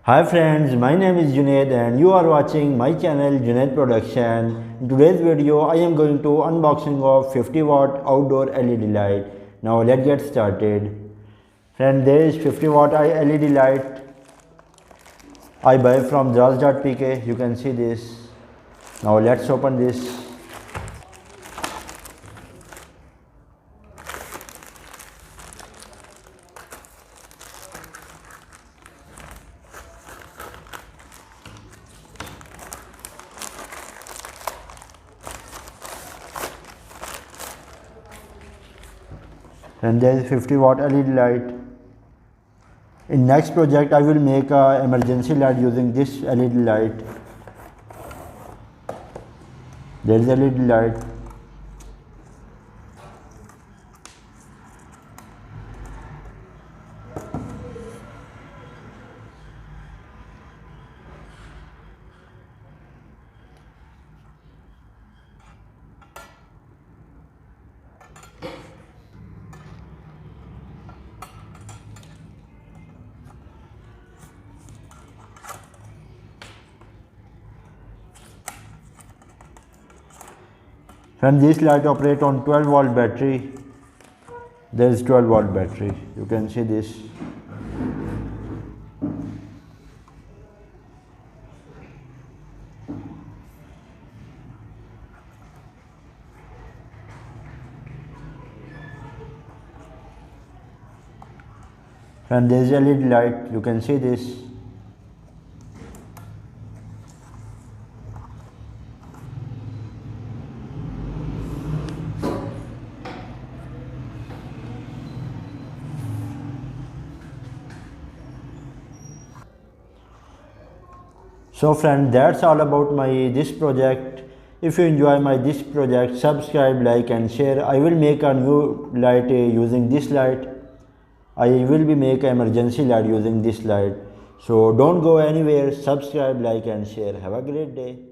Hi friends, my name is Junaid and you are watching my channel Junaid Production. In today's video, I am going to unboxing of 50 watt outdoor LED light. Now let's get started. Friend, there is 50 watt LED light I buy from daraz.pk. You can see this. Now let's open this. And there is 50 watt LED light. In next project, I will make a emergency light using this LED light. There is LED light. And this light operate on 12 volt battery. There is 12 volt battery. You can see this. And there is a LED light. You can see this. So friend, that's all about my this project. If you enjoy my this project, subscribe, like and share. I will make a new light using this light. I will be make an emergency light using this light. So don't go anywhere. Subscribe, like and share. Have a great day.